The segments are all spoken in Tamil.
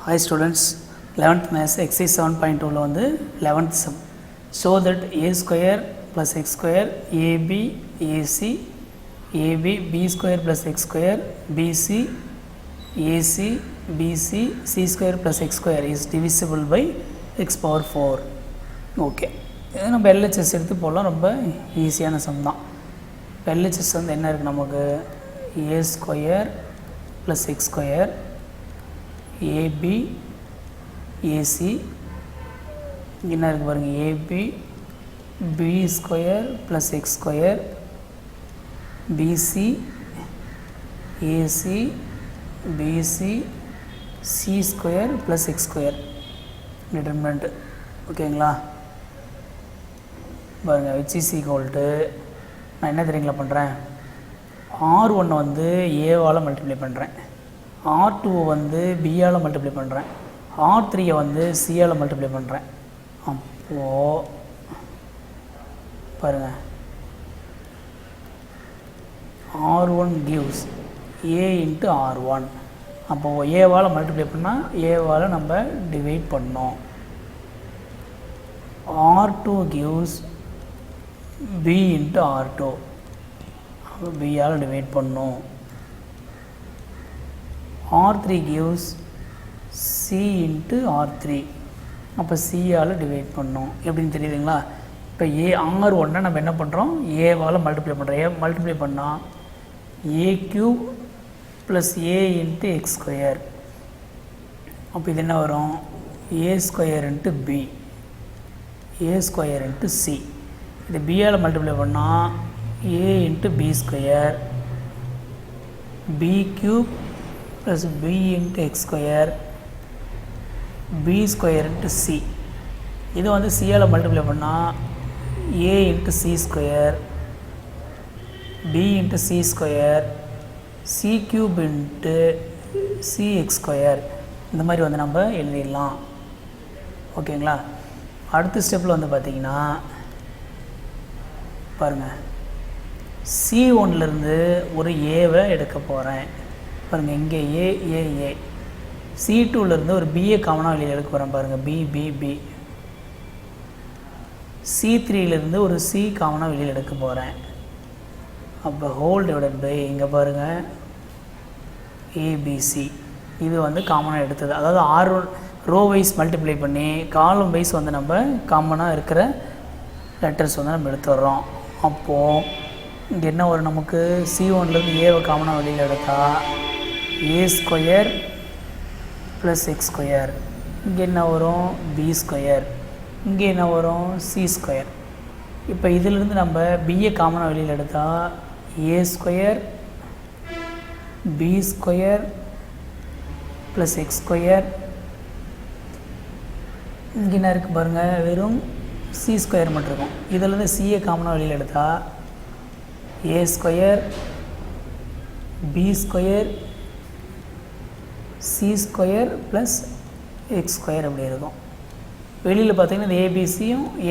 Hi students, 11th maths exercise 7.2 ல வந்து 11th sum. Show that a square plus x square ab ac ab b square plus x square bc ac bc c square plus x square is divisible by x power 4. Okay, இது நம்ம எல்ஹெச்எஸ் எடுத்து போடலாம். ரொம்ப ஈஸியான சம் தான். எல்ஹெச்எஸ் வந்து என்ன இருக்குது நமக்கு? A square plus X square AB AC என்ன இருக்குது பாருங்கள், AB B square plus X square BC AC BC C square plus X square determinant. ஓகேங்களா? பாருங்கள், விச் இஸ் ஈக்குவல் டு, நான் என்ன தெரியுங்களா பண்ணுறேன், R1 வந்து ஏவால் மல்டிப்ளை பண்ணுறேன், R2 வந்து பியால் மல்டிப்ளை பண்ணுறேன், R3 வந்து சியால் மல்டிப்ளை பண்ணுறேன். அப்போது பாருங்கள், R1 gives A into R1. அப்போது ஏவால் மல்டிப்ளை பண்ணால் ஏவால் நம்ம டிவைட் பண்ணோம். R2 gives B into R2. பியால் டிவைட் பண்ணோம். R3 gives C into R3. அப்போ சியால் டிவைட் பண்ணோம். எப்படின்னு தெரியுதுங்களா? இப்போ R1 நம்ம என்ன பண்ணுறோம், ஏவால் மல்டிப்ளை பண்ணுறோம். ஏ மல்டிப்ளை பண்ணால் A cube plus A into X square. அப்போ இது என்ன வரும், A square into B, A square into C. இது பியால் மல்டிப்ளை பண்ணால் A into B square, B cube plus B into X square, B square into C. இது வந்து சியால் மல்டிப்ளை பண்ணால் A into C square, B into C square, C cube into C x square. இந்த மாதிரி வந்து நம்ம எழுதிடலாம். ஓகேங்களா? அடுத்த ஸ்டெப்பில் வந்து பார்த்திங்கன்னா பாருங்கள், C1லேருந்து ஒரு ஏவை எடுக்க போகிறேன். பாருங்கள், இங்கே ஏ C2லேருந்து ஒரு பிஏ காமனாக வெளியில் எடுக்க போகிறேன். பாருங்கள், பி C3லேருந்து ஒரு சி காமனாக வெளியில் எடுக்க போகிறேன். அப்போ ஹோல் டிவைடட் பை இங்கே பாருங்கள் ஏபிசி. இது வந்து காமனாக எடுத்தது. அதாவது R1 ரோ வைஸ் மல்டிப்ளை பண்ணி காலம் வைஸ் வந்து நம்ம காமனாக இருக்கிற லெட்டர்ஸ் வந்து நம்ம எடுத்துடுறோம். அப்போது இங்கே என்ன வரும் நமக்கு, C1லேருந்து ஏவை காமனாக வெளியில் எடுத்தால் A square plus X square. இங்கே என்ன வரும், பி ஸ்கொயர். இங்கே என்ன வரும், சி ஸ்கொயர். இப்போ இதிலிருந்து நம்ம பிஏ காமனாக வெளியில் எடுத்தால் A square B square plus X square. இங்கே என்ன இருக்குது பாருங்கள், வெறும் சி ஸ்கொயர் மட்டும் இருக்கும். இதிலேருந்து சிஏ காமனாக வெளியில் எடுத்தால் A square B square C square plus X square அப்படி இருக்கும். வெளியில் பார்த்திங்கன்னா இந்த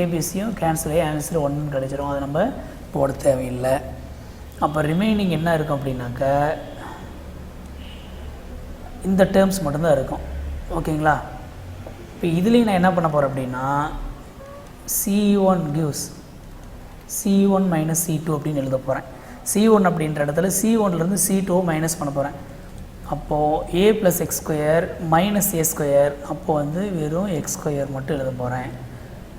ஏபிசியும் கேன்சல் ஆகி ஆன்சர் 1 கிடச்சிரும். அதை நம்ம போட தேவையில்லை. அப்போ ரிமைனிங் என்ன இருக்கும் அப்படின்னாக்க இந்த டேர்ம்ஸ் மட்டும்தான் இருக்கும். ஓகேங்களா? இப்போ இதுலேயும் நான் என்ன பண்ண போகிறேன் அப்படின்னா C1 gives C1 minus C2 அப்படின்னு எழுத போகிறேன். C1 அப்படின்ற இடத்துல C1லேருந்து C2 மைனஸ் பண்ண போகிறேன். அப்போது A plus X square minus A square. அப்போது வந்து வெறும் எக்ஸ் ஸ்கொயர் மட்டும் எழுத போகிறேன்.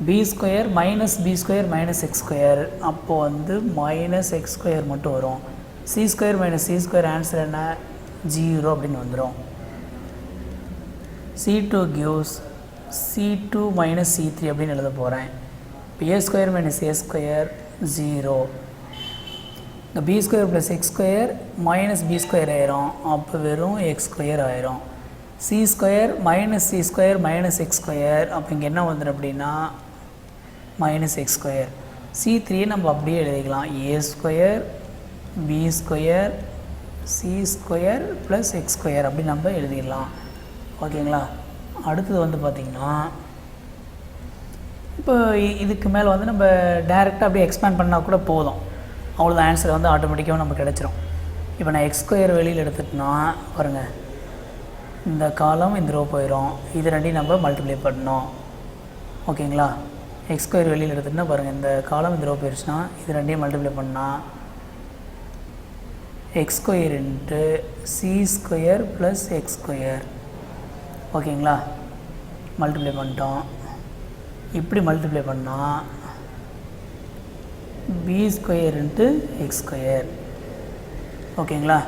B square minus B square minus X square. அப்போது வந்து மைனஸ் எக்ஸ் ஸ்கொயர் மட்டும் வரும். C square minus C square answer என்ன, 0 அப்படின்னு வந்துடும். C2 gives C2 minus C3 அப்படின்னு எழுத போகிறேன். இப்போ A square minus A square 0. இந்த B square plus X square minus B square ஆயிரும். அப்போ வெறும் எக்ஸ் ஸ்கொயர் ஆயிரும். C square minus C square minus X square. அப்போ இங்கே என்ன வந்துடும் அப்படின்னா மைனஸ் எக்ஸ் ஸ்கொயர். C3 நம்ம அப்படியே எழுதிக்கலாம், A square B square C square plus X square அப்படி நம்ம எழுதிடலாம். ஓகேங்களா? அடுத்தது வந்து பார்த்திங்கன்னா இப்போ இதுக்கு மேலே வந்து நம்ம டைரெக்டாக அப்படியே எக்ஸ்பேண்ட் பண்ணால் கூட போதும். அவ்வளோதான், ஆன்சர் வந்து ஆட்டோமேட்டிக்காக நமக்கு கிடச்சிரும். இப்போ நான் எக்ஸ் ஸ்கொயர் வெளியில் எடுத்துட்டேன்னா பாருங்கள், இந்த காலம் இந்த ரோ போயிடும். இது ரெண்டையும் நம்ம மல்டிப்ளை பண்ணணும். ஓகேங்களா? எக்ஸ் ஸ்கொயர் வெளியில் எடுத்துகிட்டா பாருங்கள், இந்த காலம் இந்த ரோ போயிடுச்சுன்னா இது ரெண்டையும் மல்டிப்ளை பண்ணால் X square into C square plus X square. ஓகேங்களா? மல்டிப்ளை பண்ணிட்டோம். இப்படி மல்டிப்ளை பண்ணால் B square into X square. ஓகேங்களா?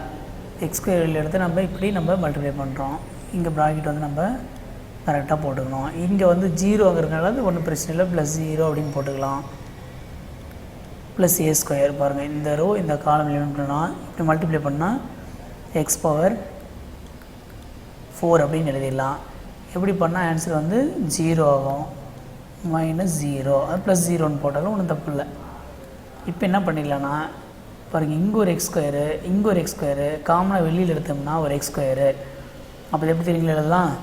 எக்ஸ் ஸ்கொயர் வெளியில் எடுத்து நம்ம இப்படி நம்ம மல்டிப்ளை பண்ணுறோம். இங்கே ப்ராக்கெட் வந்து நம்ம கரெக்டாக போட்டுக்கணும். இங்கே வந்து ஜீரோங்கிறதுனால அது ஒன்றும் பிரச்சனை இல்லை, ப்ளஸ் 0 அப்படின்னு போட்டுக்கலாம். ப்ளஸ் ஏ ஸ்கொயர் பாருங்கள், இந்த ரோ இந்த காலம் எலிமினேட் பண்ணால் இப்படி மல்டிப்ளை பண்ணால் எக்ஸ் பவர் 4 அப்படின்னு எழுதிடலாம். எப்படி பண்ணால் ஆன்சர் வந்து 0 ஆகும். -0 அது ப்ளஸ் 0ன்னு போட்டாலும் ஒன்றும் தப்பு இல்லை. இப்போ என்ன பண்ணிடலான்னா பாருங்கள், இங்கே ஒரு எக்ஸ் ஸ்கொயரு இங்கே ஒரு எக்ஸ் ஸ்கொயரு காமனாக வெளியில் எடுத்தோம்னா ஒரு எக்ஸ் ஸ்கொயரு. அப்போ எப்படி தெரியுங்களா எழுதலாம்?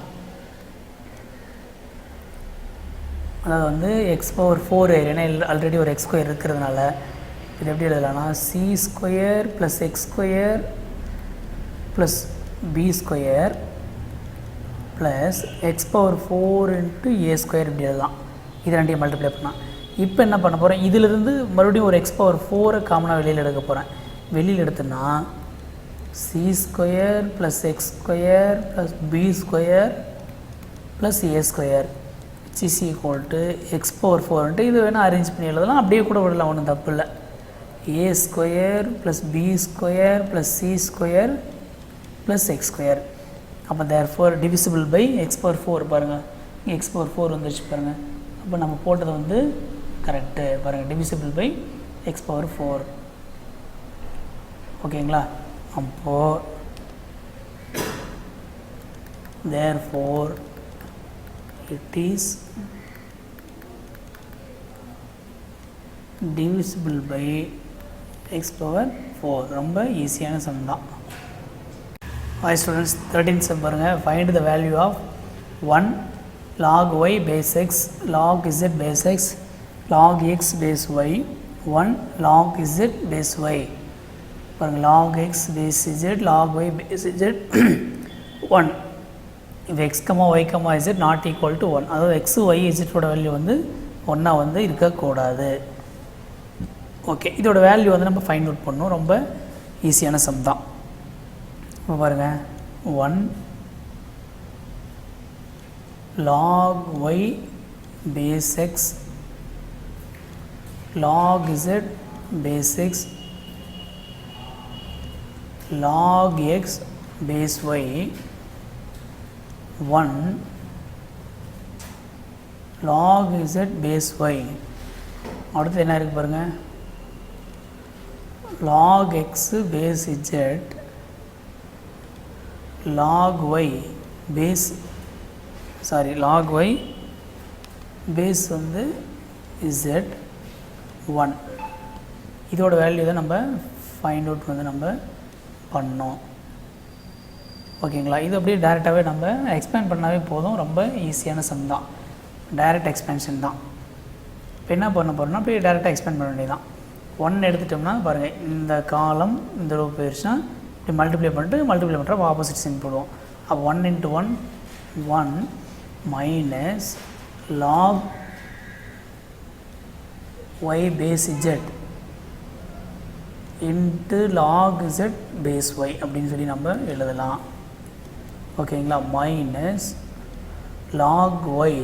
அதாவது வந்து எக்ஸ் பவர் 4 ஏன்னா ஆல்ரெடி ஒரு எக்ஸ் ஸ்கொயர் இருக்கிறதுனால இது எப்படி எழுதலாம்னா C square plus X square plus B square plus x power 4 into A square இப்படி எழுதலாம். இது ரெண்டையும் மல்டிப்ளை பண்ணால் இப்போ என்ன பண்ண போகிறேன், இதிலிருந்து மறுபடியும் ஒரு எக்ஸ் பவர் 4 காமனாக வெளியில் எடுக்க போகிறேன். வெளியில் எடுத்தோன்னா C square plus X square plus B square plus A square is equal to X power 4. இது வேணால் அரேஞ்ச் பண்ணி எழுதலாம், அப்படியே கூட விடலாம், ஒன்றும் தப்பு இல்லை. A square plus B square plus C square plus X square. அப்போ therefore divisible by x power 4 பாருங்கள், எக்ஸ் பவர் 4 வந்துருச்சு பாருங்கள். அப்போ நம்ம போட்டது வந்து கரெக்டு பாருங்கள், டிவிசிபிள் பை எக்ஸ் பவர் 4. ஓகேங்களா? அப்போது therefore it is divisible by x power 4. ரொம்ப ஈஸியான சம் தான். Hi students, 13th sum பாருங்கள். Find the value of 1 log y base x log z base x log x base y 1 log z base y. பாருங்கள், log x base z log y base z 1. இது x, y, z not equal to 1. அதாவது x, y, z ஓட வேல்யூ வந்து 1 வந்து இருக்கக்கூடாது. ஓகே, இதோட வேல்யூ வந்து நம்ம ஃபைண்ட் அவுட் பண்ணணும். ரொம்ப ஈஸியான சம் தான். இப்போ பாருங்கள், 1 log y base x log z base x log x base y 1 log z base y. அடுத்து என்ன இருக்குது பாருங்கள், log x base z log y base log y base வந்து z 1. இதோட வேல்யூ தான் நம்ம ஃபைண்ட் அவுட் வந்து நம்ம பண்ணோம். ஓகேங்களா? இது அப்படியே டேரெக்டாகவே நம்ம எக்ஸ்பேண்ட் பண்ணாவே போதும். ரொம்ப ஈஸியான சம் தான், டைரக்ட் எக்ஸ்பேன்ஷன் தான். இப்போ என்ன பண்ண போகிறோம்னா அப்படியே டேரெக்டாக எக்ஸ்பேண்ட் பண்ண வேண்டியதான். 1 எடுத்துட்டோம்னா பாருங்கள், இந்த காலம் இந்த ரோ போயிடுச்சுன்னா இப்படி மல்டிப்ளை பண்ணுறப்ப ஆப்போசிட் சைன் போடுவோம். அப்போ 1 into 1 1 minus log y base z into log z base y அப்படின்னு சொல்லி நம்ம எழுதலாம். ஓகேங்களா? Minus log y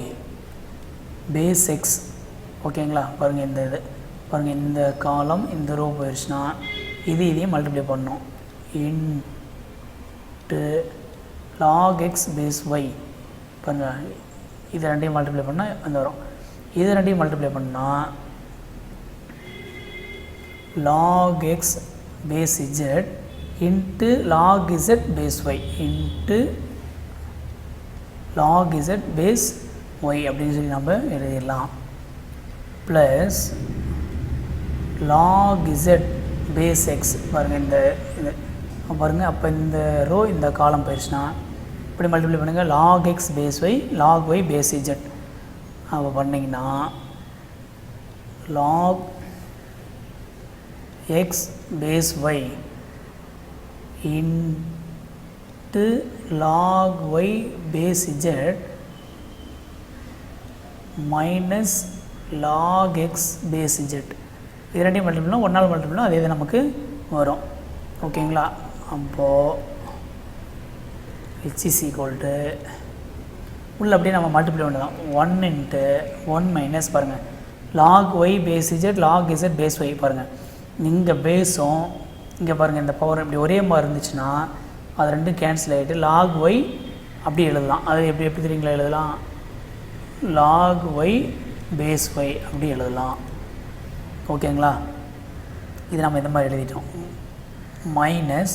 base x. ஓகேங்களா? பாருங்கள், இந்த இது பாருங்கள், இந்த காலம் இந்த ரோ போயிடுச்சுன்னா இதையும் மல்டிப்ளை பண்ணோம். Into log x base y. பாருங்கள், இது ரெண்டையும் மல்டிப்ளை பண்ணால் அந்த வரும். இது ரெண்டையும் மல்டிப்ளை பண்ணால் log x base z into log z base y into log z base y அப்படின்னு சொல்லி நம்ம எழுதிடலாம். Plus log z base x. பாருங்கள், இந்த இது பாருங்கள், அப்போ இந்த ரோ இந்த காலம் போயிடுச்சுன்னா இப்படி மல்டிப்ளை பண்ணுங்கள். log x base y log y base z. அப்போ பண்ணிங்கன்னா log x base y into log Y base Z minus log X base Z. இது ரெண்டையும் மல்டிபிள்னா ஒன்றால் மல்டிபிள்னா அதே தான் நமக்கு வரும். ஓகேங்களா? அப்போது h is equal to உள்ள அப்படியே நம்ம மல்டிப்ளை பண்ணலாம். 1 இன்ட்டு 1 மைனஸ் பாருங்கள் log Y base Z log Z base Y பாருங்கள். இங்கே பேஸும் இங்கே பாருங்கள் இந்த பவர் இப்படி ஒரே மாதிரி இருந்துச்சுன்னா அது ரெண்டும் கேன்சல் ஆகிட்டு லாக் ஒய் அப்படி எழுதலாம். அது எப்படி தெரியுங்களா எழுதலாம்? லாக் ஒய் பேஸ் ஒய் அப்படி எழுதலாம். ஓகேங்களா? இது நம்ம இந்த மாதிரி எழுதிட்டோம். Minus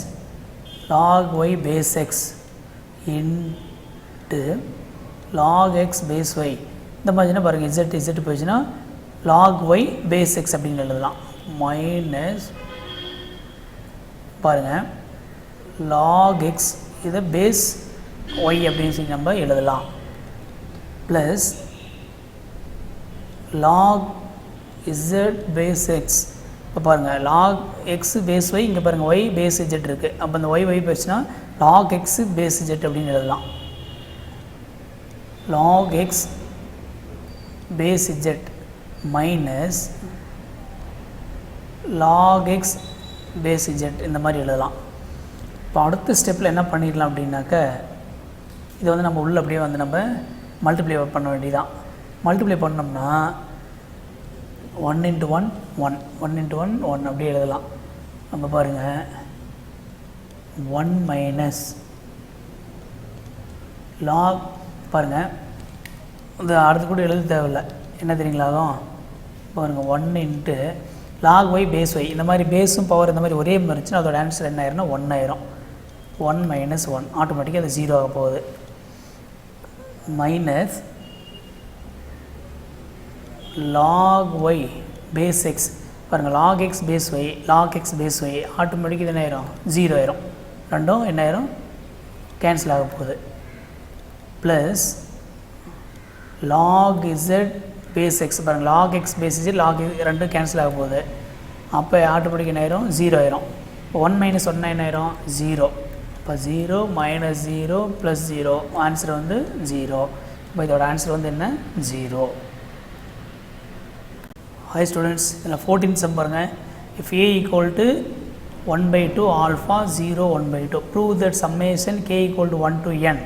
log Y base x into log X base Y. இந்த மாதிரினா பாருங்கள் இசட் போயிடுச்சுன்னா லாக் ஒய் பேஸ் எக்ஸ் அப்படின்னு எழுதலாம். மைனஸ் பாருங்கள் லாக் எக்ஸ் இதை பேஸ் ஒய் அப்படின்னு சொல்லி நம்ம எழுதலாம். Plus log Z base X. இப்போ பாருங்கள் லாக் எக்ஸ் பேஸ் ஒய், இங்கே பாருங்கள் ஒய் பேஸ் இஜெட் இருக்குது. அப்போ அந்த ஒய் போயிடுச்சுன்னா லாக் எக்ஸ் பேஸ் இஜெட் அப்படின்னு எழுதலாம். Log X base Z minus log X base Z இந்த மாதிரி எழுதலாம். இப்போ அடுத்த ஸ்டெப்பில் என்ன பண்ணிடலாம் அப்படின்னாக்க இதை வந்து நம்ம உள்ள அப்படியே வந்து நம்ம மல்டிப்ளை பண்ண வேண்டியதான். மல்டிப்ளை பண்ணோம்னா 1 இன்ட்டு 1 1 1 இன்ட்டு 1 1 அப்படியே எழுதலாம். நம்ம பாருங்கள் 1 மைனஸ் லாக் பாருங்கள் இந்த அடுத்து கூட எழுத தேவையில்லை. என்ன தெரியுங்களாகும் பாருங்கள் 1 into log Y base Y. இந்த மாதிரி பேஸும் பவர் இந்த மாதிரி ஒரே மாதிரி இருந்துச்சுன்னா அதோட ஆன்சர் என்ன ஆயிரும்னா 1 ஆயிரும். 1 மைனஸ் 1 ஆட்டோமேட்டிக்காக அது 0 ஆக போகுது. Minus log Y base x பாருங்கள் log X base y log X base y ஆட்டோமேட்டிக்காக இது என்ன ஆயிரும் 0 ஆயிரும். ரெண்டும் என்ன ஆயிரும் கேன்சல் ஆக போகுது. Plus log Z base x பாருங்கள் log X base z log ரெண்டும் கேன்சல் ஆக போகுது. அப்போ ஆட்டோமேட்டிக் என்ன ஆயிரும் 0 ஆயிரும். 1 மைனஸ் 1 என்ன ஆயிரும் 0. இப்போ 0 மைனஸ் 0 ப்ளஸ் 0 ஆன்சர் வந்து 0. இப்போ இதோட ஆன்சர் வந்து என்ன 0. ஹாய் ஸ்டூடெண்ட்ஸ், இதில் 14 சம் பாருங்கள். If A equal to 1/2 alpha 0 1/2 prove that summation k equal to 1 to n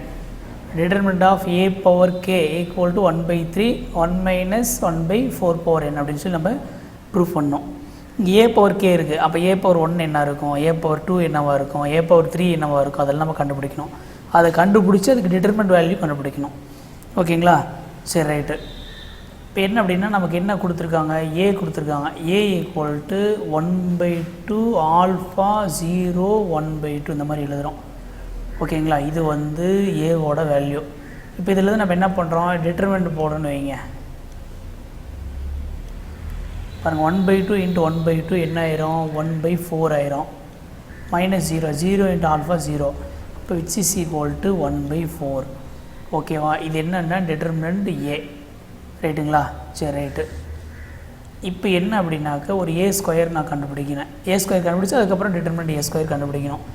determinant of a power k equal to 1/3 1 minus 1/4 power n அப்படின்னு சொல்லி நம்ம ப்ரூவ் பண்ணோம். இங்கே a power k இருக்குது. அப்போ a power 1 என்ன இருக்கும், a power 2 என்னவாக இருக்கும், a power 3 என்னவாக இருக்கும், அதெல்லாம் நம்ம கண்டுபிடிக்கணும். அதை கண்டுபிடிச்சி அதுக்கு டிட்டர்மெண்ட் வேல்யூ கண்டுபிடிக்கணும். ஓகேங்களா? சரி ரைட்டு. இப்போ என்ன அப்படின்னா நமக்கு என்ன கொடுத்துருக்காங்க, a கொடுத்துருக்காங்க. a ஈக்குவல் டு 1/2 ஆல்ஃபா 0 1/2 இந்த மாதிரி எழுதுகிறோம். ஓகேங்களா? இது வந்து ஏவோட வேல்யூ. இப்போ இதில் நம்ம என்ன பண்ணுறோம், டிட்டர்மெண்ட் போடணும்னு வைங்க. பாருங்கள் 1/2 இன்ட்டு 1/2 என்ன ஆயிரும் 1/4 ஆயிரும். Minus 0 into alpha 0. இப்போ விச் இஸ் ஈக்குவல் டு 1/4. ஓகேவா? இது என்னென்னா டிட்டர்மினன்ட் ஏ. ரைட்டுங்களா? சரி ரைட்டு. இப்போ என்ன அப்படின்னாக்க ஒரு ஏ ஸ்கொயர் நான் கண்டுபிடிக்கிறேன். ஏ ஸ்கொயர் கண்டுபிடிச்சி அதுக்கப்புறம் டிட்டர்மினன்ட் ஏ ஸ்கொயர் கண்டுபிடிக்கணும்.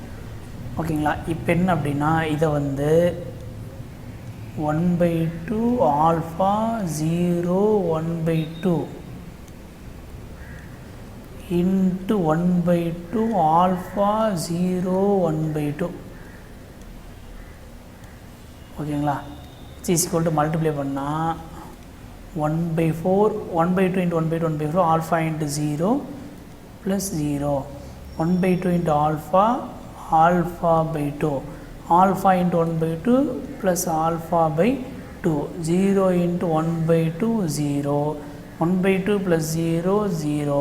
ஓகேங்களா? இப்போ என்ன அப்படின்னா இதை வந்து 1/2 ஆல்ஃபா 0 1/2 இன்ட்டு 1/2 ஆல்ஃபா 0 1/2. ஓகேங்களா? இஸ் ஈக்குவல் டு மல்டிப்ளை பண்ணால் 1/4 1/2 into 1/2 1/4 alpha into 0 plus 0 1/2 into alpha alpha by 2 alpha into 1/2 plus alpha by 2 0 into 1/2 0 1/2 plus 0 0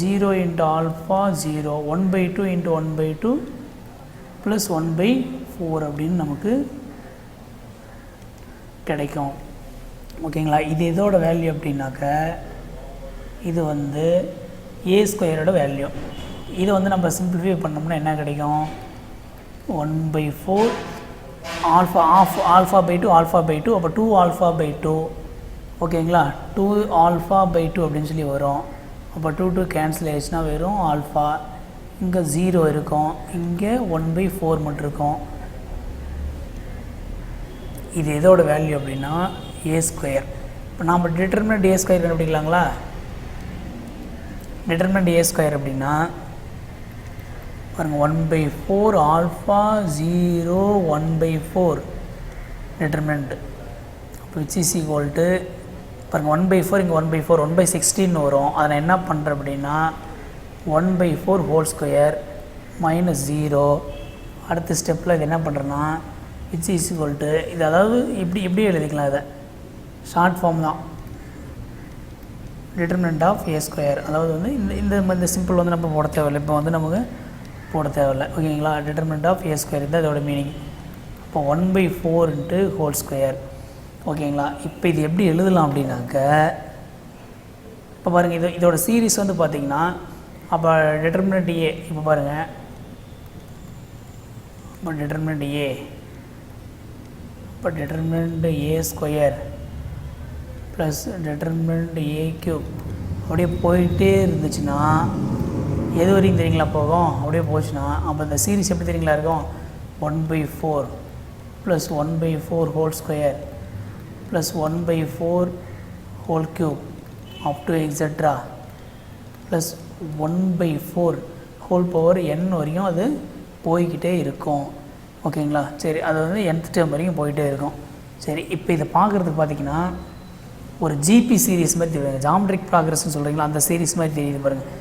0 into alpha 0 1/2 into 1/2 plus 1/4 அப்படின்னு நமக்கு கிடைக்கும். ஓகேங்களா? இது இதோட வேல்யூ அப்படின்னாக்க இது வந்து ஏ ஸ்கொயரோட வேல்யூ. இதை வந்து நம்ம சிம்பிளிஃபை பண்ணோம்னா என்ன கிடைக்கும், 1/4 ஆல்ஃபா பை 2 ஆல்ஃபா பை 2 அப்போ 2 ஆல்ஃபா பை 2. ஓகேங்களா? 2 ஆல்ஃபா பை 2 அப்படின்னு சொல்லி வரும். அப்போ 2 கேன்சல் ஆகிடுச்சுன்னா வெறும் ஆல்ஃபா. இங்கே 0 இருக்கும், இங்கே 1/4 மட்டும் இருக்கும். இது எதோட வேல்யூ அப்படின்னா ஏ ஸ்கொயர். இப்போ நாம் டிட்டர்மினன்ட் ஏ ஸ்கொயர் கண்டுபிடிக்கலாங்களா? டிட்டர்மினன்ட் ஏ ஸ்கொயர் அப்படின்னா பாருங்கள் 1/4 ஆல்ஃபா 0 1/4 டிட்டர்மினன்ட். அப்போ விச் இஸ் ஈக்குவல் டு பாருங்கள் 1/4 இங்கே 1/4 1/16 வரும். அதை நான் என்ன பண்ணுறேன் அப்படின்னா 1/4 ஹோல் ஸ்கொயர் மைனஸ் 0. அடுத்த ஸ்டெப்பில் இது என்ன பண்ணுறேன்னா விச் இஸ் ஈக்குவல் டு இது, அதாவது இப்படி எழுதிக்கலாம். இதை ஷார்ட் ஃபார்ம் தான் டிட்டர்மினன்ட் ஆஃப் ஏ ஸ்கொயர். அதாவது வந்து இந்த சிம்பிள் வந்து நம்ம போட தேவையில்லை, இப்போ வந்து நமக்கு போட தேவையில்லை. ஓகேங்களா? டிட்டர்மினன்ட் ஆஃப் ஏ ஸ்கொயர் இதுதான் இதோட மீனிங். இப்போ 1/4 இன்ட்டு ஹோல் ஸ்கொயர். ஓகேங்களா? இப்போ இது எப்படி எழுதலாம் அப்படின்னாக்க இப்போ பாருங்கள் இதோட சீரீஸ் வந்து பார்த்திங்கன்னா அப்போ டிட்டர்மினன்ட் ஏ, இப்போ பாருங்கள் இப்போ டிட்டர்மினன்ட் ஏ, இப்போ determinant A square plus determinant A cube அப்படியே போயிட்டே இருந்துச்சுன்னா எது வரைக்கும் தெரியுங்களா போகும்? அப்படியே போச்சுன்னா அப்போ இந்த சீரீஸ் எப்படி தெரியுங்களா இருக்கும்? 1/4 plus 1/4 whole square plus 1/4 whole cube up to extra plus 1/4 whole power n வரைக்கும் அது போய்கிட்டே இருக்கும். ஓகேங்களா? சரி, அது வந்து nth டேர்ம் வரைக்கும் போயிட்டே இருக்கும். சரி, இப்போ இதை பார்க்குறதுக்கு பார்த்திங்கன்னா ஒரு ஜிபி சீரீஸ் மாதிரி தெரியுது, ஜாமெட்ரிக் ப்ராக்ரஸ்ன்னு சொல்கிறீங்களா, அந்த சீரீஸ் மாதிரி தெரியுது பாருங்கள்.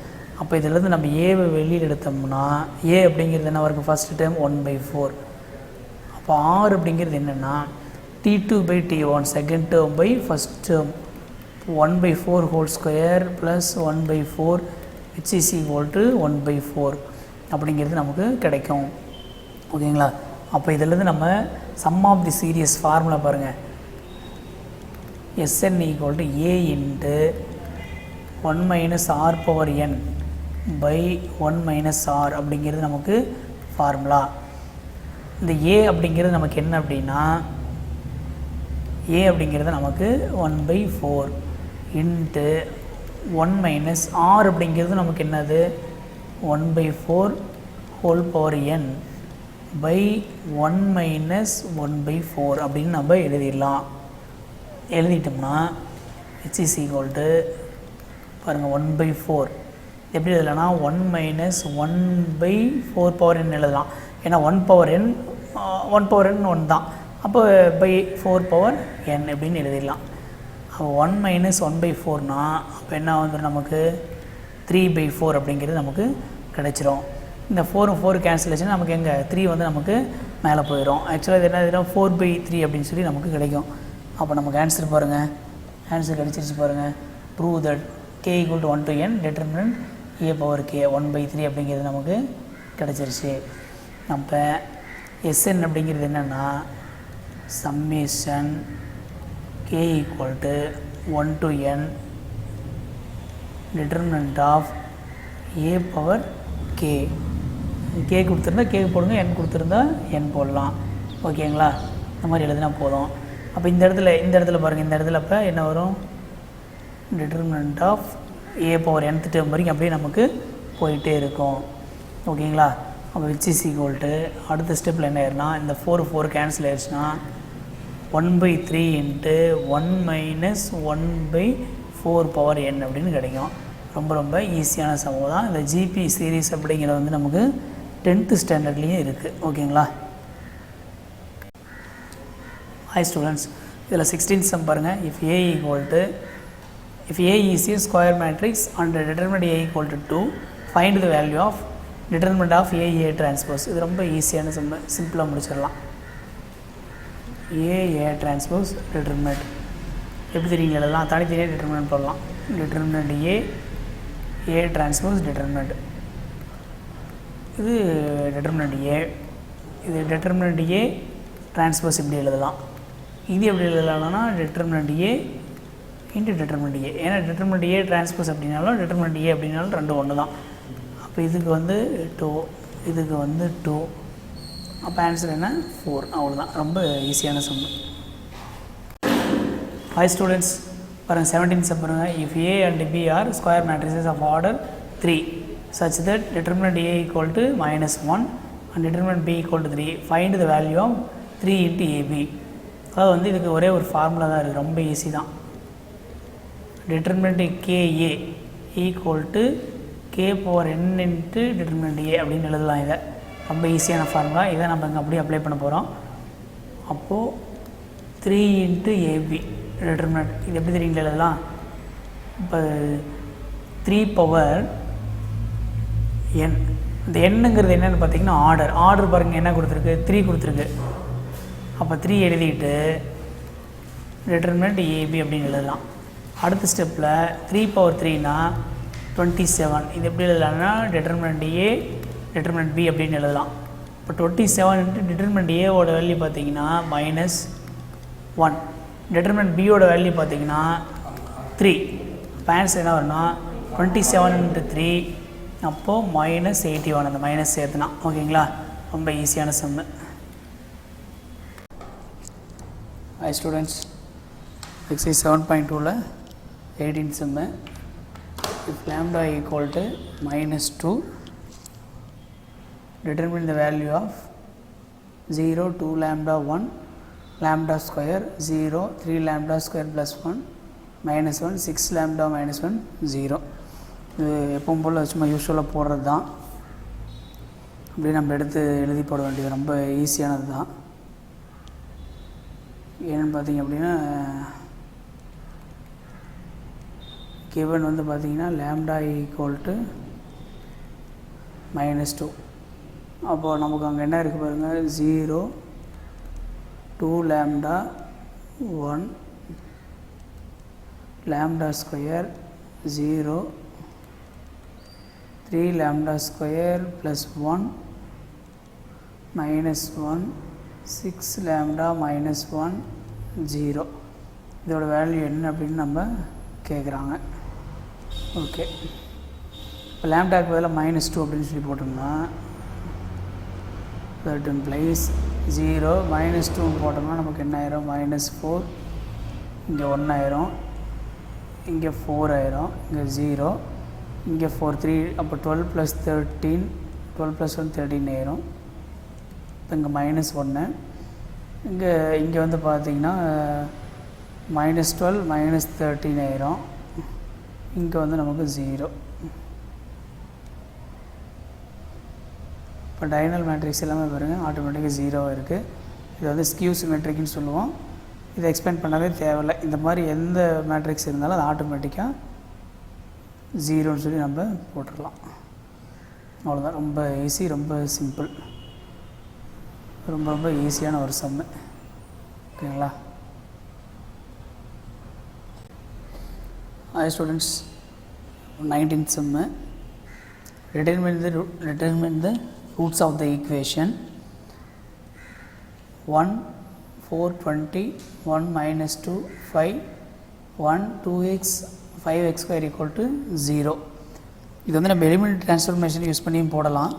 அப்போ இதிலேருந்து நம்ம ஏவை வெளியில் எடுத்தோம்னா ஏ அப்படிங்கிறது என்ன இருக்குது? First term 1/4. அப்போ ஆர் அப்படிங்கிறது என்னென்னா T2/T1 second term by first term 1/4 whole square plus 1/4 which is equal to 1/4 அப்படிங்கிறது நமக்கு கிடைக்கும். ஓகேங்களா? அப்போ இதிலேருந்து நம்ம sum of the series formula பாருங்கள், Sn equal to A into 1 minus R power n by 1 minus R அப்படிங்கிறது நமக்கு ஃபார்முலா. இந்த ஏ அப்படிங்கிறது நமக்கு என்ன அப்படின்னா ஏ அப்படிங்கிறது நமக்கு 1/4 இன்ட்டு 1 மைனஸ் ஆர் அப்படிங்கிறது நமக்கு என்னது 1/4 whole power n by 1 minus 1/4 அப்படின்னு நம்ம எழுதிடலாம். எழுதிட்டோம்னா h இஸ் ஈக்குவல் டு பாருங்கள் 1/4 எப்படி எழுதலாம்னா 1 மைனஸ் 1/4 பவர் n எழுதலாம். ஏன்னா 1 பவர் n 1 தான், அப்போ பை 4 பவர் n எப்படின்னு எழுதிடலாம். அப்போ 1 மைனஸ் 1/4னா அப்போ என்ன வந்துடும் நமக்கு 3/4 அப்படிங்கிறது நமக்கு கிடச்சிரும். இந்த 4 கேன்சலேஷன் நமக்கு எங்கே 3 வந்து நமக்கு மேலே போயிடும். ஆக்சுவலாக இது என்ன 4/3 அப்படின்னு சொல்லி நமக்கு கிடைக்கும். அப்போ நமக்கு ஆன்சர் பாருங்கள், ஆன்சர் கிடச்சிருச்சு பாருங்கள். Prove that k equal to 1 to n determinant a power k 1/3 அப்படிங்கிறது நமக்கு கிடச்சிருச்சு. அப்போ Sn அப்படிங்கிறது என்னென்னா summation k equal to 1 to n determinant of a power k. k கொடுத்துருந்தா k போடுங்க, n கொடுத்துருந்தா n போடலாம். ஓகேங்களா? இந்த மாதிரி எழுதினா போதும். அப்போ இந்த இடத்துல பாருங்கள், இந்த இடத்துல அப்போ என்ன வரும் determinant of a power nth term வரைக்கும் அப்படியே நமக்கு போயிட்டே இருக்கும். ஓகேங்களா? அப்போ விச் இஸ் ஈக்குவல் டு அடுத்த ஸ்டெப்பில் என்ன ஆயிருன்னா இந்த 4 கேன்சல் ஆயிடுச்சுன்னா 1/3 இன்ட்டு 1 மைனஸ் 1/4 பவர் n அப்படின்னு கிடைக்கும். ரொம்ப ஈஸியான சமம் தான். இந்த ஜிபி சீரீஸ் அப்படிங்கிறது வந்து நமக்கு 10th ஸ்டாண்டர்ட்லேயும் இருக்குது. ஓகேங்களா? ஹாய் ஸ்டூடெண்ட்ஸ், இதில் 16th சம் பாருங்கள். if A is a square matrix and determinant A equal to 2, find the value of determinant of A transpose. இது ரொம்ப ஈஸியான சிம்பிளாக முடிச்சிடலாம். A transpose determinant எப்படி தெரியுங்க எழுதலாம், தனித்தனியாக டிட்டர்மினன்ட் போடலாம். டிட்டர்மினன்ட் A transpose determinant, இது டிட்டர்மினன்ட் A, இது டிட்டர்மினன்ட் A transpose இப்படி எழுதலாம். இது எப்படி எழுதலாம்னா determinant A into determinant A. ஏன்னா டிட்டர்மினன்ட் A டிரான்ஸ்போஸ் அப்படின்னாலும் டிட்டர்மினன்ட் A அப்படின்னாலும் ரெண்டும் ஒன்று தான். அப்போ இதுக்கு வந்து 2, இதுக்கு வந்து 2, அப்போ ஆன்சர் என்ன 4. அவ்வளோதான், ரொம்ப ஈஸியான சம். ஹாய் ஸ்டூடெண்ட்ஸ், பாருங்கள் 17th சம் பாருங்கள். if A and B are square matrices of order 3 such that determinant A equal to -1 and determinant B equal to 3, find the value of 3 into AB. அதாவது வந்து இதுக்கு ஒரே ஒரு ஃபார்முலா தான் இருக்குது, ரொம்ப ஈஸி தான். Determinant KA equal to K power n into determinant A அப்படின்னு எழுதலாம். இதை ரொம்ப ஈஸியான ஃபார்முலா. இதை நம்ம இங்கே அப்படியே அப்ளை பண்ண போகிறோம். அப்போது 3 இன்ட்டு AB டிட்டர்மினன்ட் இது எப்படி தெரியுங்களா எழுதலாம்? இப்போ 3 பவர் n, இந்த எண்ணுங்கிறது என்னென்னு பார்த்தீங்கன்னா ஆர்டர் பாருங்கள் என்ன கொடுத்துருக்கு, 3 கொடுத்துருக்கு. அப்போ 3 எழுதிட்டு டிட்டர்மினன்ட் AB அப்படின்னு எழுதலாம். அடுத்த ஸ்டெப்பில் 3 பவர் 3னா 27, இது எப்படி எழுதலாம்னா டிட்டர்மினன்ட் A டிட்டர்மினன்ட் B அப்படின்னு எழுதலாம். இப்போ 27 இன்ட்டு டிட்டர்மினன்ட் ஏவோட வேல்யூ பார்த்தீங்கன்னா -1, டிட்டர்மினன்ட் பியோட வேல்யூ பார்த்தீங்கன்னா 3. இப்போ ஆன்சர் என்ன வரும்னா 27 இன்ட்டு 3, அப்போது -81, அந்த மைனஸ் சேர்த்துனா. ஓகேங்களா, ரொம்ப ஈஸியான சம்மு. Hi students, exercise 7.2ல 18 Jammu. If lambda equal to -2, determine the value of 0, 2 lambda 1, lambda square 0, 3 lambda square plus 1, -1, 6 lambda minus 1, 0. இது எப்பவும் போல் சும்மா யூஸ்வலாக போடுறது தான். அப்படியே நம்ம எடுத்து எழுதி போட வேண்டியது, ரொம்ப ஈஸியானது தான். ஏன்னு பார்த்தீங்க அப்படின்னா கிவன் வந்து பார்த்தீங்கன்னா lambda equal to -2. அப்போது நமக்கு அங்கே என்ன இருக்குது பாருங்கள், 0, 2 lambda 1, lambda square 0, 3 lambda square plus 1, -1, 6 lambda minus 1, 0. இதோட வேல்யூ என்ன அப்படின்னு நம்ம கேட்குறாங்க. ஓகே, இப்போ லேம்டாக்கு பதிலாக -2 அப்படின்னு சொல்லி போட்டோம்னா that implies 0, -2 போட்டோம்னா நமக்கு என்ன ஆயிரும், -4, இங்கே 1 ஆயிரும், இங்கே 4 ஆயிரும், இங்கே 0, இங்கே 4, 3, அப்போ 12 + 13, 12 + 1 13 ஆயிரும். இப்போ இங்கே -1, இங்கே வந்து பார்த்தீங்கன்னா -12 -13 ஆயிரும், இங்கே வந்து நமக்கு 0. இப்போ டயகனல் மேட்ரிக்ஸ் எல்லாமே பாருங்கள் ஆட்டோமேட்டிக்காக 0 இருக்குது. இது வந்து ஸ்கியூ சிமெட்ரிக்னு சொல்லுவோம். இதை எக்ஸ்பேண்ட் பண்ணவே தேவையில்லை. இந்த மாதிரி எந்த மேட்ரிக்ஸ் இருந்தாலும் அது ஆட்டோமேட்டிக்காக 0ன்னு சொல்லி நம்ம போட்டுடலாம். அவ்வளோதான், ரொம்ப ஈஸி, ரொம்ப சிம்பிள், ரொம்ப ரொம்ப ஈஸியான ஒரு சம்மு. ஓகேங்களா? Hi students, 19th summu. Determine the roots of the equation 1, 4, 20, 1 minus 2, 5, 1, 2x, 5x square equal to 0. இது வந்து நம்ம எலிமெண்ட் ட்ரான்ஸ்ஃபர்மேஷன் யூஸ் பண்ணியும் போடலாம்.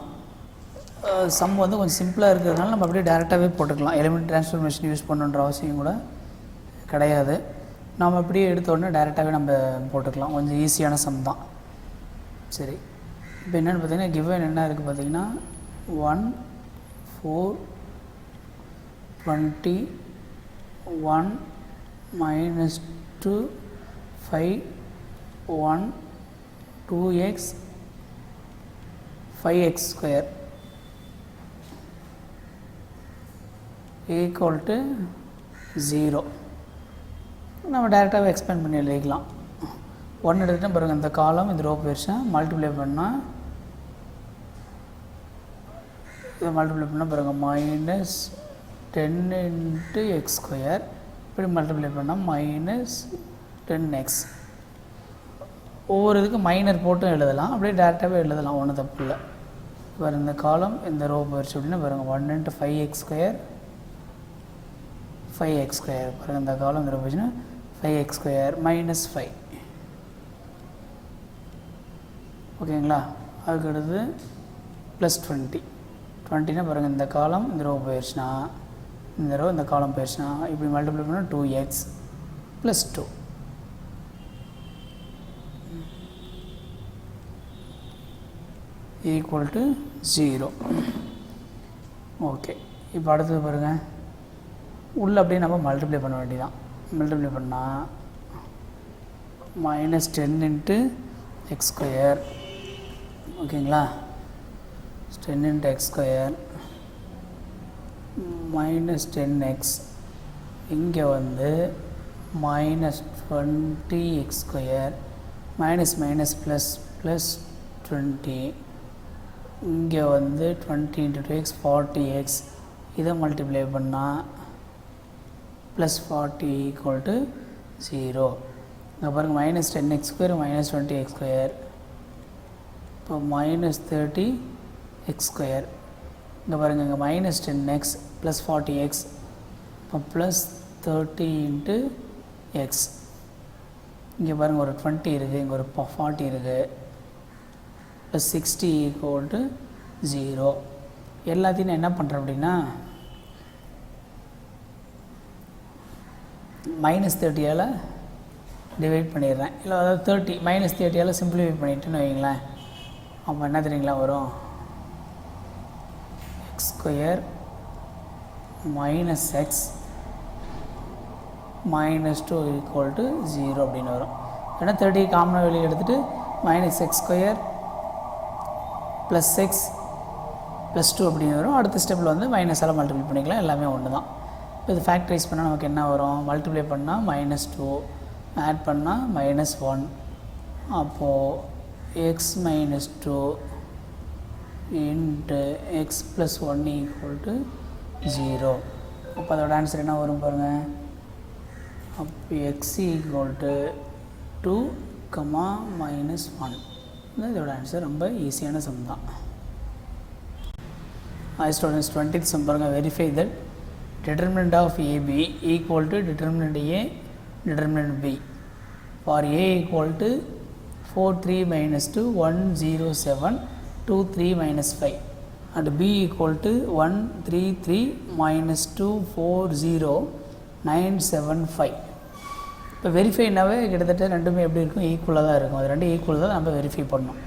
சம் வந்து கொஞ்சம் சிம்பிளாக இருக்கிறதுனால நம்ம அப்படியே டேரெக்டாகவே போட்டுக்கலாம். எலிமெண்ட் ட்ரான்ஸ்ஃபர்மேஷன் யூஸ் பண்ணுன்ற அவசியம் கூட கிடையாது. நாம் அப்படியே எடுத்தோடனே டேரெக்டாகவே நம்ம போட்டுக்கலாம். கொஞ்சம் ஈஸியான சம் தான். சரி, இப்போ என்னென்னு பார்த்தீங்கன்னா கிவன் என்ன இருக்குது பார்த்தீங்கன்னா 1, 4, 20, 1 minus 2, 5, 1, 2x, 5x square equal to 0. நம்ம டேரெக்டாகவே எக்ஸ்பேண்ட் பண்ணி எழுதிக்கலாம். 1 எடுத்துகிட்டு பாருங்கள், இந்த காலம் இந்த ரோ போயிடுச்சா, மல்டிப்ளை பண்ணால் இதை மல்டிப்ளை பண்ணால் பாருங்கள் -10 into x square, இப்படி மல்டிப்ளை பண்ணால் -10x. ஒவ்வொரு இதுக்கு மைனர் போட்டும் எழுதலாம், அப்படியே டேரெக்டாகவே எழுதலாம், ஒன்றும் தப்பு இல்லை. பாருங்கள் இந்த காலம் இந்த ரோ போயிடுச்சு அப்படின்னா பாருங்கள் 1 into 5x square, 5x square. பாருங்கள் இந்த காலம் இந்த ரோ போயிடுச்சுன்னா 5x square -5. ஓகேங்களா? அதுக்கு அடுத்து +20. 20னா பாருங்கள் இந்த காலம் இந்த ரோ போயிடுச்சுன்னா, இந்த ரோ இந்த காலம் போயிடுச்சுன்னா இப்படி மல்டிப்ளை பண்ணால் 2x + 2 equal to 0. ஓகே, இப்போ அடுத்தது பாருங்கள் உள்ளே அப்படியே நம்ம மல்டிப்ளை பண்ண வேண்டியதான். மல்டிப்ளை பண்ணால் -10 இன்ட்டு எக்ஸ் ஸ்கொயர், ஓகேங்களா, 10 இன்ட்டு எக்ஸ் ஸ்கொயர் -10x, இங்கே வந்து -20x square, minus minus plus plus 20, இங்கே வந்து 20 இன்ட்டு 2x 40x, இதை மல்டிப்ளை பண்ணால் ப்ளஸ் 40 ஈக்குவல் டு 0. இங்கே பாருங்கள் -10x ஸ்கொயர் -20x ஸ்கொயர், இப்போ -30x ஸ்கொயர். இங்கே பாருங்கள் இங்கே -10x ப்ளஸ் 40x, இப்போ ப்ளஸ் 30 இன்ட்டு எக்ஸ். இங்கே பாருங்கள் ஒரு 20 இருக்குது, இங்கே ஒரு 40 இருக்குது, ப்ளஸ் 60 ஈக்குவல் டு 0. எல்லாத்தையும் நான் என்ன பண்ணுறேன் அப்படின்னா -30ஆல் டிவைட் பண்ணிடுறேன். இல்லை அதாவது 30 -30ஆல் சிம்பிளிஃபை பண்ணிவிட்டுன்னு வைங்களேன். அப்போ என்ன தெரியுங்களா வரும், X square -x -2 equal to 0 அப்படின்னு வரும். ஏன்னா 30 காமனாக வெளியே எடுத்துகிட்டு -x square plus X plus 2 அப்படின்னு வரும். அடுத்த ஸ்டெப்பில் வந்து மைனஸால் மல்டிப்ளை பண்ணிக்கலாம், எல்லாமே ஒன்று தான். இப்போ இது ஃபேக்டரைஸ் பண்ணால் நமக்கு என்ன வரும், மல்டிப்ளை பண்ணால் -2, ஆட் பண்ணால் -1, அப்போது X -2 into X plus 1 equal to 0. அப்போ அதோட ஆன்சர் என்ன வரும் பாருங்கள், அப்போ எக்ஸ் ஈக்குவல் டு 2, -1. இதோட ஆன்சர் ரொம்ப ஈஸியான சம் தான். ஸ்டூடெண்ட்ஸ் 20th சம் பாருங்கள், verify that determinant of AB equal to determinant A determinant B for A equal to 4 3 minus 2 1 0 7 2 3 minus 5 and B equal to 1 3 3 minus 2 4 0 9 7 5. இப்போ வெரிஃபைனாவே கிட்டத்தட்ட ரெண்டுமே எப்படி இருக்கும், ஈக்குவலாக தான் இருக்கும். அது ரெண்டு ஈக்குவல் தான் நம்ம வெரிஃபை பண்ணணும்.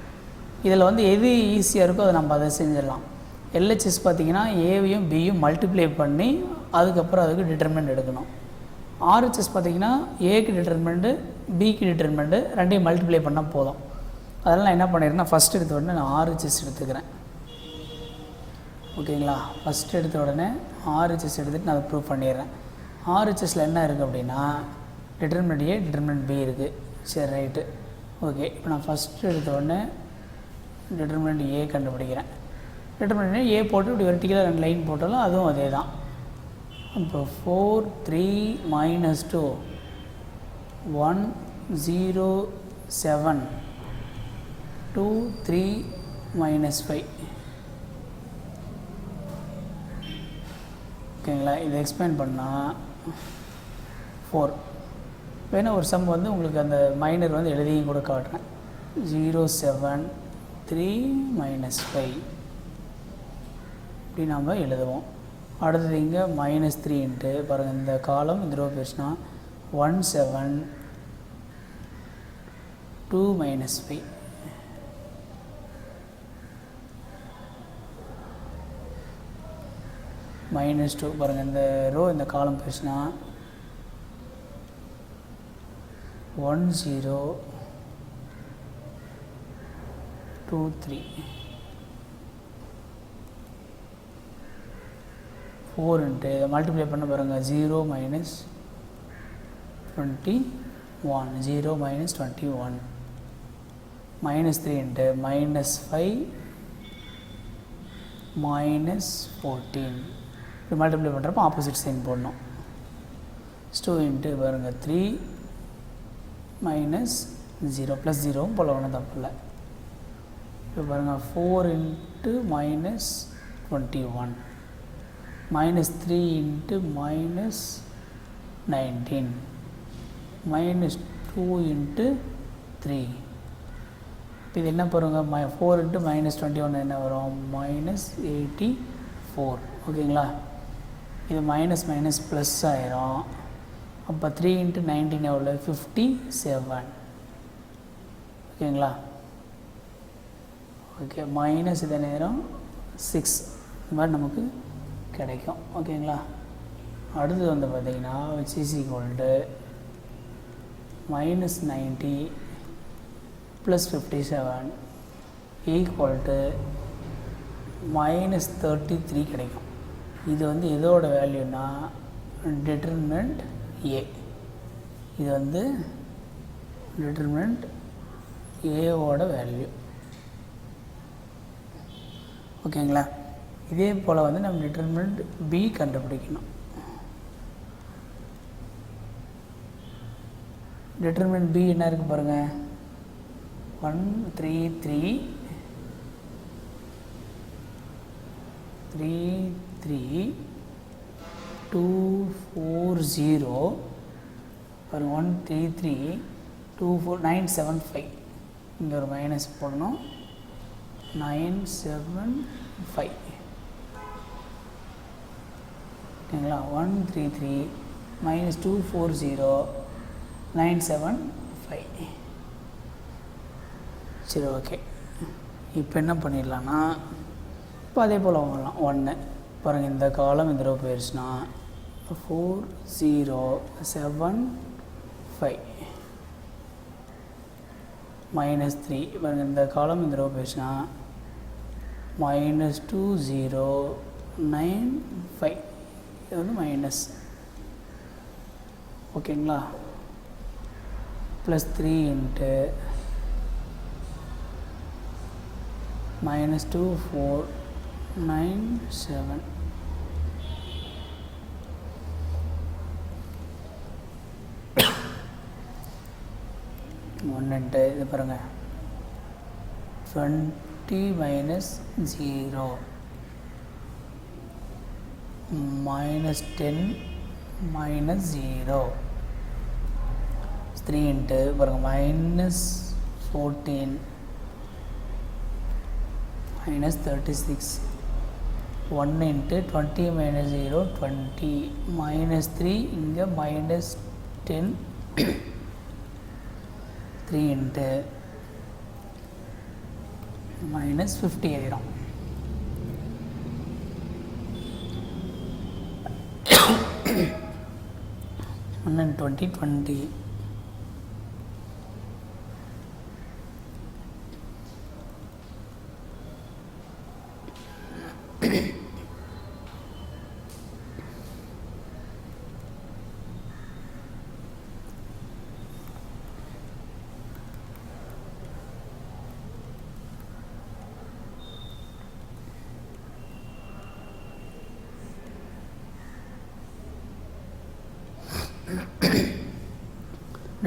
இதில் வந்து எது ஈஸியாக இருக்கோ அதை நம்ம அதை செஞ்சிடலாம். எல்ஹெச்எஸ் பார்த்திங்கன்னா ஏவையும் பியும் மல்டிப்ளை பண்ணி அதுக்கப்புறம் அதுக்கு டிட்டர்மெண்ட் எடுக்கணும். ஆர்ஹெச்எஸ் பார்த்திங்கன்னா ஏக்கு டிட்டர்மெண்ட்டு பிக்கு டிட்டர்மெண்ட்டு ரெண்டையும் மல்டிப்ளை பண்ணால் போதும். அதனால் நான் என்ன பண்ணிடுறேன்னா ஃபஸ்ட் எடுத்த உடனே நான் ஆர்ஹெச்எஸ் எடுத்துக்கிறேன், ஓகேங்களா. ஃபஸ்ட் எடுத்த உடனே ஆர்ஹெச்எஸ் எடுத்துகிட்டு நான் அதை ப்ரூவ் பண்ணிடுறேன். ஆர்ஹெச்எஸில் என்ன இருக்குது அப்படின்னா டிட்டர்மெண்ட் ஏ டிட்டர்மெண்ட் பி இருக்குது. சரி ரைட்டு, ஓகே. இப்போ நான் ஃபஸ்ட்டு எடுத்த உடனே டிட்டர்மெண்ட் ஏ கண்டுபிடிக்கிறேன். டிட்டர்மெண்ட் ஏ போட்டு இப்படி வெர்டிக்கலாக 2 லைன் போட்டாலும் அதுவும் அதே தான். இப்போ 4 3 minus 2 1 0 7 2 3 minus 5, ஓகேங்களா. இதை எக்ஸ்பிளைன் பண்ணால் 4 வேணால் ஒரு சம் வந்து உங்களுக்கு அந்த மைனர் வந்து எழுதியும் கூட காட்டுறேன். 0 7 3 minus 5 இப்படி நாம் எழுதுவோம். அடுத்தது இங்கே -3 இன்ட்டு பாருங்கள், இந்த காலம் இந்த ரோ போயிடுச்சுன்னா 1 7 2 minus 5 -2 பாருங்கள், இந்த ரோ இந்த காலம் போயிடுச்சுன்னா 1 0 2 3 4 இன்ட்டு இதை மல்டிப்ளை பண்ண பாருங்கள் 0 minus 21 0 minus 21 -3 இன்ட்டு -5 -14 இப்படி மல்டிப்ளை பண்ணுறப்போ ஆப்போசிட் சைன் போடணும். 2 இன்ட்டு பாருங்கள் 3 minus 0 ப்ளஸ் 0 போல் ஒன்றும் தப்பு இல்லை. இப்போ பாருங்கள் 4 இன்ட்டு -21 -3 இன்ட்டு -19 -2 இன்ட்டு 3. இப்போ இது என்ன பாருங்க, 4 இன்ட்டு -21 என்ன வரும், -84, ஓகேங்களா. இது மைனஸ் மைனஸ் ப்ளஸ் ஆயிரும். அப்போ 3 இன்ட்டு 19 எவ்வளோ, 57, ஓகேங்களா. ஓகே, மைனஸ் இதே நேரம் 6 இந்த மாதிரி நமக்கு கிடைக்கும், ஓகேங்களா. அடுத்து வந்து பார்த்திங்கன்னா which is equal to -90 + 57 equal to -33 கிடைக்கும். இது வந்து எதோட வேல்யூனா டிட்டர்மினன்ட் ஏ. இது வந்து டிட்டர்மினன்ட் ஏவோட வேல்யூ. ஓகேங்களா? இதே போல் வந்து நம்ம டிட்டர்மினன்ட் பி கண்டுபிடிக்கணும். டிட்டர்மினன்ட் பி என்ன இருக்குது பாருங்கள், 133 240 பாருங்கள் 133 24975 இங்கே ஒரு மைனஸ் போடணும் 975 ஓகேங்களா. 133 - 240 975. சரி ஓகே. இப்போ என்ன பண்ணிடலான்னா இப்போ அதே போல் வாங்கலாம் 1 பாருங்கள் இந்த காலம் இந்த ரூபா போயிடுச்சுன்னா 4075 -3 பாருங்கள் இந்த காலம் இந்த ரூபா போயிடுச்சுன்னா -2095 இது வந்து மைனஸ் ஓகேங்களா. +3 இன்ட்டு -2497 1 இது பாருங்கள் 20 - 0 -10 -0 3 இன்ட்டு பாருங்கள் -14 -36 1 இன்ட்டு 20 - 0 20 -3 இங்கே -10 3 இன்ட்டு -50 ஆயிரும். ஒன்று 20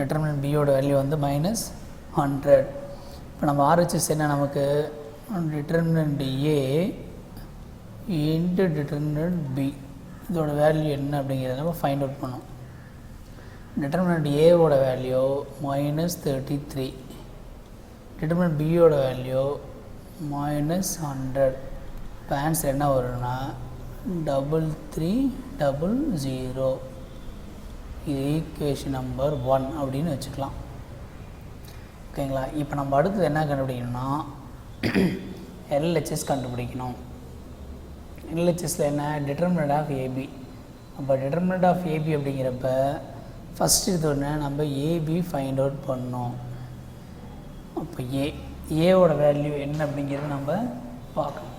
டிட்டர்மினன்ட் பியோட வேல்யூ வந்து -100. இப்போ நம்ம RHS என்ன நமக்கு determinant A into determinant B இதோட வேல்யூ என்ன அப்படிங்கிறத நம்ம ஃபைண்ட் அவுட் பண்ணோம். டிட்டர்மினன்ட் ஏவோட வேல்யூ -33, டிட்டர்மினன்ட் பியோட வேல்யூ -100. இப்போ ஆன்சர் என்ன வரும்னா 3300. இது ஈக்குவேஷன் நம்பர் 1 அப்படின்னு வச்சுக்கலாம். ஓகேங்களா. இப்போ நம்ம அடுத்தது என்ன கண்டுபிடிக்கணும்னா LHS கண்டுபிடிக்கணும். LHSல என்ன டிட்டர்மினன்ட் ஆஃப் ஏபி. அப்போ டிட்டர்மினன்ட் ஆஃப் ஏபி அப்படிங்கிறப்ப ஃபஸ்ட்டு எடுத்தோடனே நம்ம ஏபி ஃபைண்ட் அவுட் பண்ணோம். அப்போ ஏவோட வேல்யூ என்ன அப்படிங்கிறத நம்ம பார்க்கணும்.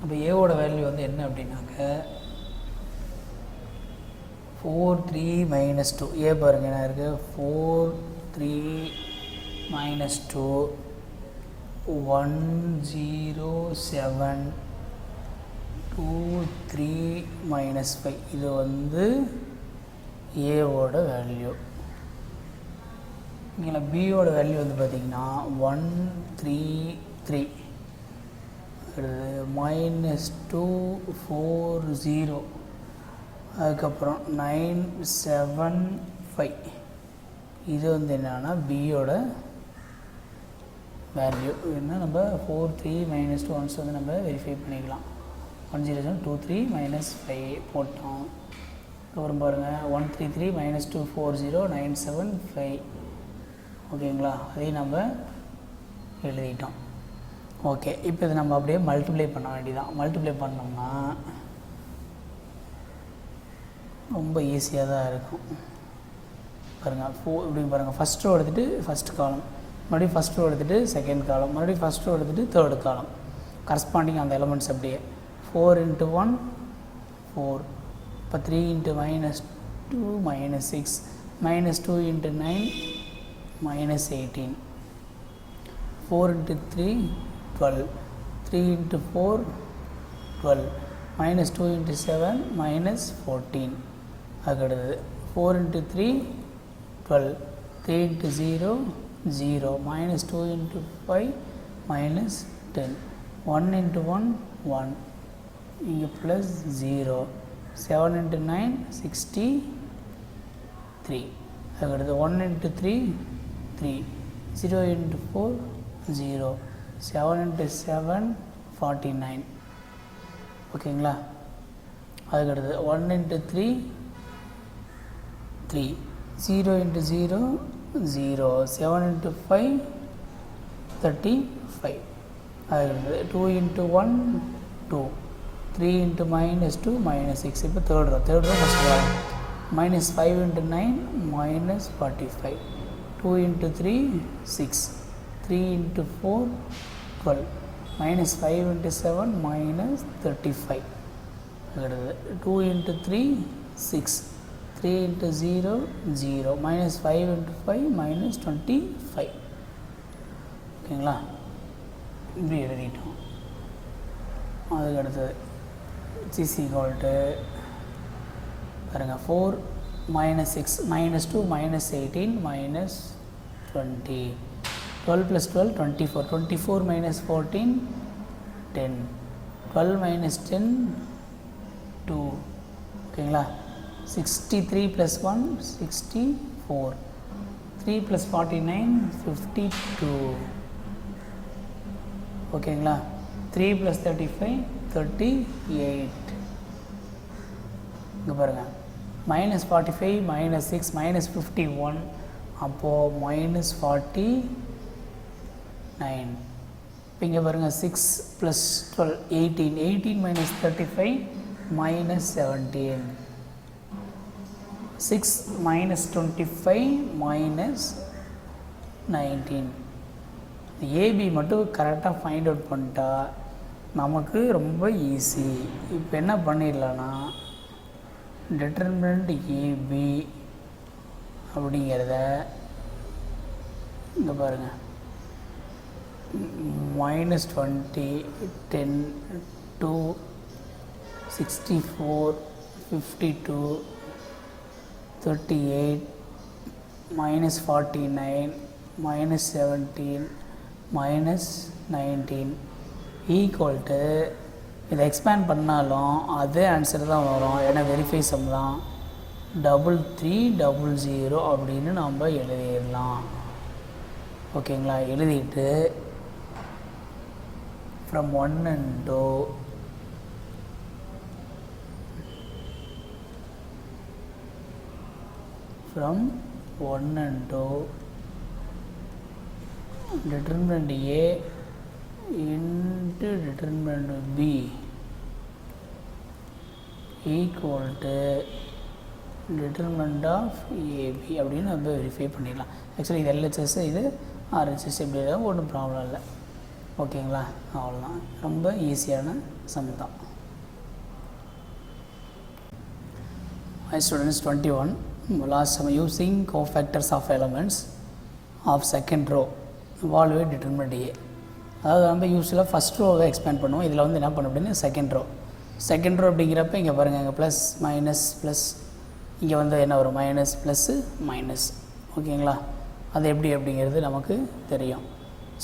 அப்போ ஏவோட வேல்யூ வந்து என்ன அப்படின்னாக்க 43 - 2. ஏ பாருங்கள் என்ன இருக்குது 43 - 2 107 23 - 5. இது வந்து ஏவோட வேல்யூ. இங்கே பியோட வேல்யூ வந்து பார்த்திங்கன்னா 133 -240 அதுக்கப்புறம் 975. இது வந்து என்னன்னா பியோட வேல்யூ. என்ன நம்ம 43 - 2 ஒன்ஸ் வந்து நம்ம வெரிஃபை பண்ணிக்கலாம். 10723 -5 போட்டோம். அப்புறம் பாருங்கள் 133 - 240 975. ஓகேங்களா. அதையும் நம்ம எழுதிட்டோம். ஓகே. இப்போ இதை நம்ம அப்படியே மல்டிப்ளை பண்ண வேண்டியதான். மல்டிப்ளை பண்ணோம்னா ரொம்ப ஈஸியாக தான் இருக்கும் பாருங்கள். இப்படி பாருங்கள், ஃபஸ்ட் ரோ எடுத்துகிட்டு ஃபஸ்ட் காலம், மறுபடியும் ஃபஸ்ட் ரோ எடுத்துகிட்டு செகண்ட் காலம், மறுபடியும் ஃபஸ்ட் ரோ எடுத்துகிட்டு தேர்டு காலம், கரஸ்பாண்டிங் அந்த எலமெண்ட்ஸ் அப்படியே 4 × 1 4. இப்போ 3 × -2 -6, -2 × 9 -18, 4 × 3 12, 3 × 4 12, -2 × 7 -14. அதுக்கடுத்தது 4 × 3 12, 3 × 0 0, -2 × 5 -10, 1 × 1 1, இங்கே ப்ளஸ் 0, 7 × 9 63. அதுக்கடுத்து 1 × 3 3, 0 × 4 0, 7 × 7 49. ஓகேங்களா? அதுக்கடுத்து 1 × 3 3, 0 × 0 0, 7 × 5 35. அதுக்கடுத்து 2 × 1 2, 3 × -2 -6. இப்போ தேர்ட் ரோ ஃபஸ்ட் ரோ -5 × 9 -45, 2 × 3 6, 3 × 4 12, -5 × 7 -35. அடுத்தது 2 × 3 6, 3 × 0 0, -5 × 5 -25. ஓகேங்களா? இப்படி எழுதிட்டோம். அதுக்கு அடுத்தது CC = பாருங்கள் 4 -6 -2 -18 -20, 12 + 12 24, 24 - 14 10, 12 - 10 2. ஓகேங்களா? 63 + 1 64, 3 + 49 52. ஓகேங்களா? 3 + 35 38. இங்கே பாருங்கள் -45 -6 -51, அப்போது -49. இப்போ இங்கே பாருங்கள் 6 + 12 18, 18 - 35 -17, 6 - 25 -19. ஏபி மட்டும் கரெக்டாக ஃபைண்ட் அவுட் பண்ணிட்டா நமக்கு ரொம்ப ஈஸி. இப்போ என்ன பண்ணிடலான்னா டிட்டர்மினன்ட் ஏபி அப்படிங்கிறத இங்கே பாருங்கள் -20 10 2 64 52 38 -49 -17 -19 ஈக்குவல் டு இதை எக்ஸ்பேண்ட் பண்ணாலும் அதே ஆன்சர் தான் வரும். ஏன்னா வெரிஃபை சம் தான். 3300 அப்படின்னு நம்ம எழுதிடலாம். ஓகேங்களா? எழுதிட்டு from 1 and 2 from 1 and 2 determinant A into determinant B equal to determinant of AB அப்படின்னு நம்ம வெரிஃபை பண்ணிடலாம். ஆக்சுவலி இது LHS, இது RHS, இப்படி இருந்தால் ஒன்றும் ப்ராப்ளம் இல்லை. ஓகேங்களா? அவ்வளோதான். ரொம்ப ஈஸியான சம் தான். My students 21 last sum using cofactors of elements of second row evaluate determinant A. அதாவது நம்ம யூஸ்வலாக ஃபஸ்ட் ரோவை எக்ஸ்பேண்ட் பண்ணுவோம். இதில் வந்து என்ன பண்ண அப்படின்னா செகண்ட் ரோ அப்படிங்கிறப்ப இங்கே பாருங்கள், இங்கே ப்ளஸ் மைனஸ் ப்ளஸ், இங்கே வந்து என்ன வரும் மைனஸ் ப்ளஸ்ஸு மைனஸ். ஓகேங்களா? அது எப்படி அப்படிங்கிறது நமக்கு தெரியும்.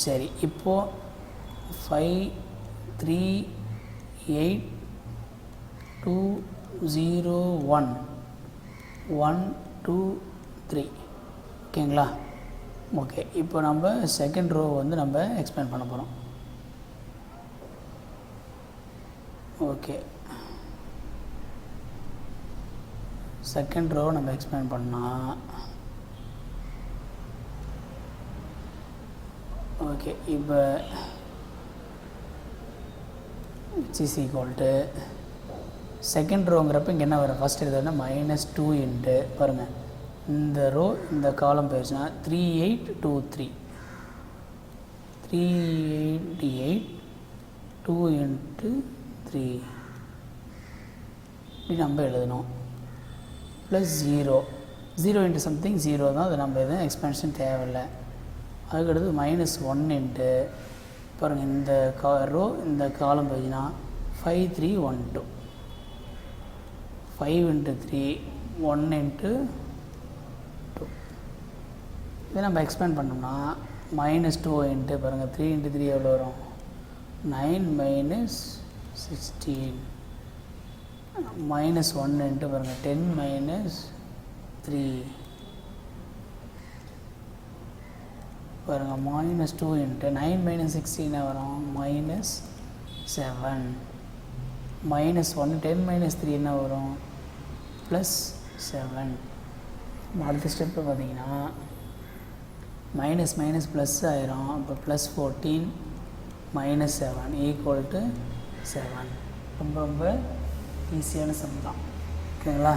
சரி, இப்போது 5 3 8 2 0 1 1 2 3. ஓகேங்களா? ஓகே, இப்போ நம்ம செகண்ட் ரோ வந்து நம்ம எக்ஸ்பேண்ட் பண்ண போகிறோம். ஓகே, செகண்ட் ரோ நம்ம எக்ஸ்பேண்ட் பண்ணால் ஓகே, இப்போ CC = செகண்ட் ரோங்கிறப்ப இங்கே என்ன வரும், ஃபஸ்ட் எழுதுனா -2 இன்ட்டு பாருங்கள், இந்த ரோ இந்த காலம் போயிடுச்சுன்னா 3823 388 2 இன்ட்டு 3 இப்படி நம்ம எழுதணும். ப்ளஸ் 0 இன்ட்டு சம்திங் 0 தான், அது நம்ம எதுவும் எக்ஸ்பென்ஷன் தேவையில்லை. அதுக்கடுத்து -1 இன்ட்டு பாருங்கள், இந்த ரோ இந்த காலம் போயிடுச்சுன்னா 5312 5 இன்ட்டு 3 1 இன்ட்டு 2. இதை நம்ம எக்ஸ்பேண்ட் பண்ணோம்னா -2 இன்ட்டு பாருங்கள் 3 இன்ட்டு 3 எவ்வளோ வரும், 9 - 16 -1 இன்ட்டு பாருங்கள் 10 - 3 பாருங்கள் -2 இன்ட்டு 9 - 16 வரும் -7 -1 10 - 3 என்ன வரும் +7. அடுத்த ஸ்டெப்பு பார்த்தீங்கன்னா மைனஸ் மைனஸ் ப்ளஸ் ஆயிரும். அப்போ +14 -7 = 7. ரொம்ப ரொம்ப ஈஸியான சம் தான். ஓகேங்களா?